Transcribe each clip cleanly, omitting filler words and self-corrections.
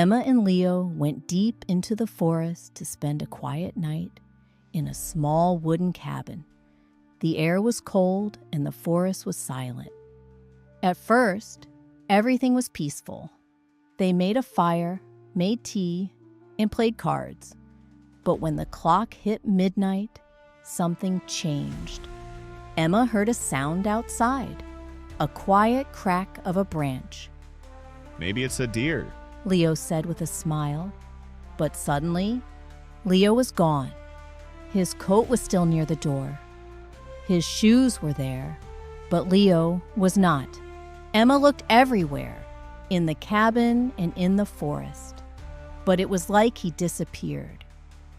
Emma and Leo went deep into the forest to spend a quiet night in a small wooden cabin. The air was cold and the forest was silent. At first, everything was peaceful. They made a fire, made tea, and played cards. But when the clock hit midnight, something changed. Emma heard a sound outside, a quiet crack of a branch. Maybe it's a deer. Leo said with a smile. But suddenly, Leo was gone. His coat was still near the door. His shoes were there, but Leo was not. Emma looked everywhere, in the cabin and in the forest. But it was like he disappeared.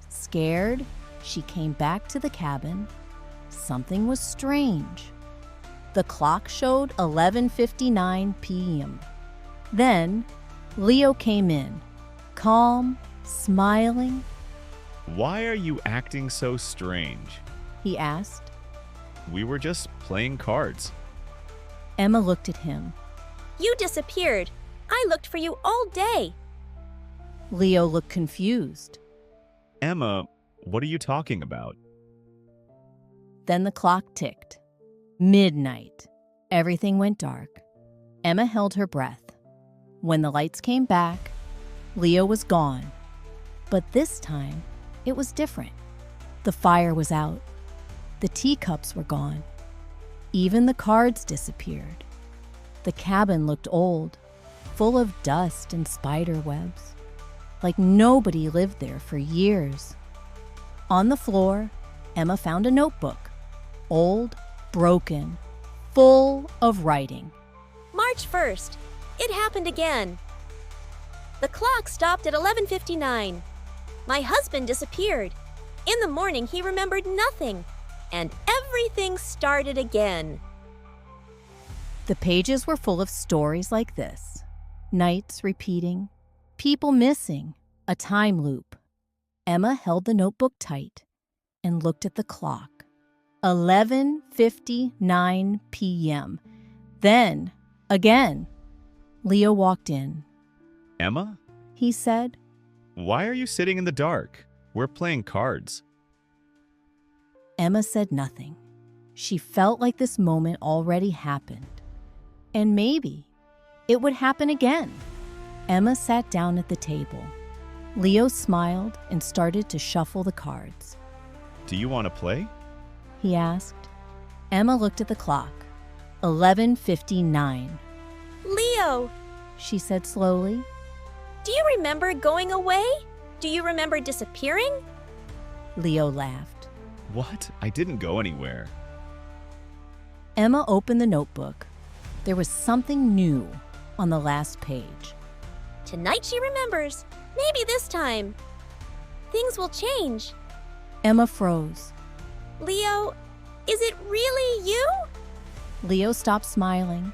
Scared, she came back to the cabin. Something was strange. The clock showed 11:59 p.m. Then, Leo came in, calm, smiling. Why are you acting so strange? He asked. We were just playing cards. Emma looked at him. You disappeared. I looked for you all day. Leo looked confused. Emma, what are you talking about? Then the clock ticked. Midnight. Everything went dark. Emma held her breath. When the lights came back, Leo was gone. But this time, it was different. The fire was out. The teacups were gone. Even the cards disappeared. The cabin looked old, full of dust and spider webs, like nobody lived there for years. On the floor, Emma found a notebook, old, broken, full of writing. March 1st. It happened again. The clock stopped at 11:59. My husband disappeared. In the morning, he remembered nothing, and everything started again. The pages were full of stories like this. Nights repeating, people missing, a time loop. Emma held the notebook tight and looked at the clock. 11:59 p.m. Then, again, Leo walked in. Emma? He said. Why are you sitting in the dark? We're playing cards. Emma said nothing. She felt like this moment already happened. And maybe it would happen again. Emma sat down at the table. Leo smiled and started to shuffle the cards. Do you want to play? He asked. Emma looked at the clock. 11:59. Leo, she said slowly. do you remember going away? Do you remember disappearing? Leo laughed. What? I didn't go anywhere. Emma opened the notebook. There was something new on the last page. Tonight she remembers. Maybe this time. Things will change. Emma froze. Leo, is it really you? Leo stopped smiling.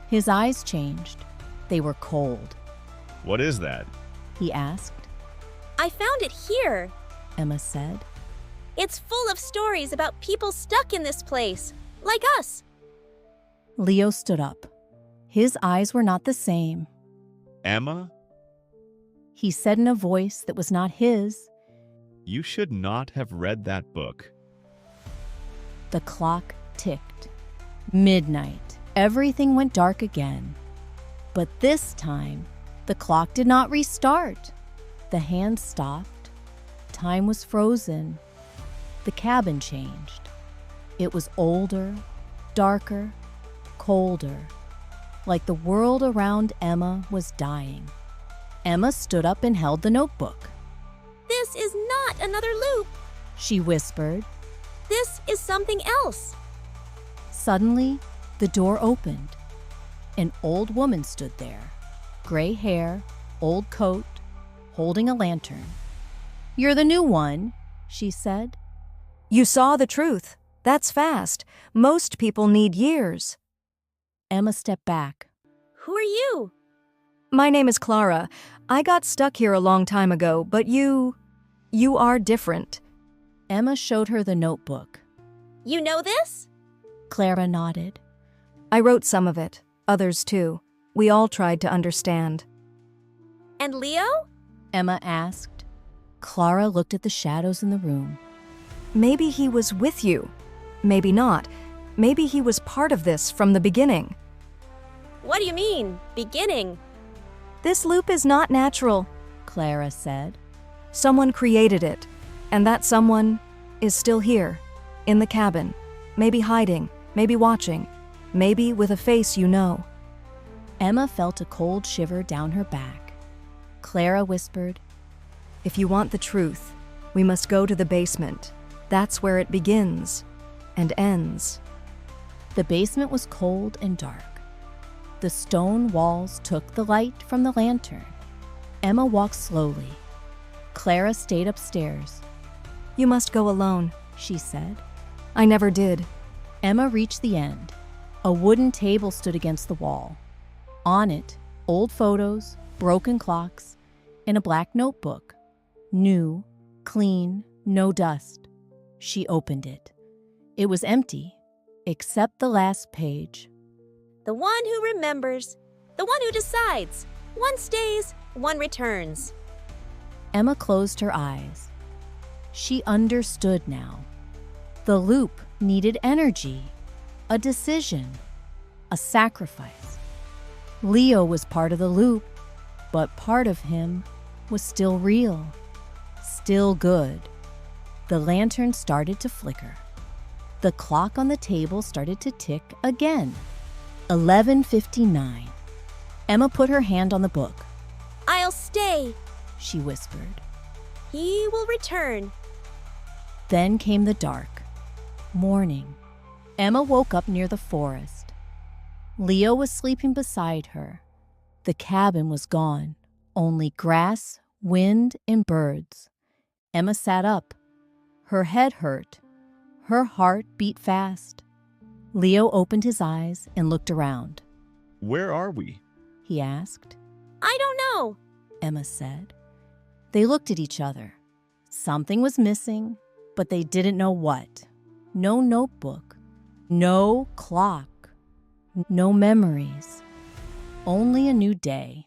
His eyes changed. They were cold. What is that? He asked. I found it here. Emma said. It's full of stories about people stuck in this place, like us. Leo stood up. His eyes were not the same. Emma? He said in a voice that was not his. You should not have read that book. The clock ticked. Midnight. Everything went dark again. But this time, the clock did not restart. The hands stopped. Time was frozen. The cabin changed. It was older, darker, colder, like the world around Emma was dying. Emma stood up and held the notebook. This is not another loop. She whispered. This is something else. Suddenly, the door opened. An old woman stood there, gray hair, old coat, holding a lantern. You're the new one, she said. You saw the truth. That's fast. Most people need years. Emma stepped back. Who are you? My name is Clara. I got stuck here a long time ago, but you are different. Emma showed her the notebook. You know this? Clara nodded. I wrote some of it, others too. We all tried to understand. And Leo? Emma asked. Clara looked at the shadows in the room. Maybe he was with you. Maybe not. Maybe he was part of this from the beginning. What do you mean, beginning? This loop is not natural, Clara said. Someone created it, and that someone is still here, in the cabin, maybe hiding, maybe watching, maybe with a face you know. Emma felt a cold shiver down her back. Clara whispered, If you want the truth, we must go to the basement. That's where it begins and ends. The basement was cold and dark. The stone walls took the light from the lantern. Emma walked slowly. Clara stayed upstairs. You must go alone, She said. I never did. Emma reached the end. A wooden table stood against the wall. On it, old photos, broken clocks, and a black notebook. New, clean, no dust. She opened it. It was empty, except the last page. The one who remembers, the one who decides. One stays, one returns. Emma closed her eyes. She understood now. The loop needed energy, a decision, a sacrifice. Leo was part of the loop, but part of him was still real, still good. The lantern started to flicker. The clock on the table started to tick again. 11:59. Emma put her hand on the book. I'll stay, She whispered. he will return. Then came the dark. Morning. Emma woke up near the forest. Leo was sleeping beside her. The cabin was gone. Only grass, wind, and birds. Emma sat up. Her head hurt. Her heart beat fast. Leo opened his eyes and looked around. Where are we? He asked. I don't know. Emma said. They looked at each other. Something was missing, but they didn't know what. No notebook, no clock, no memories. Only a new day.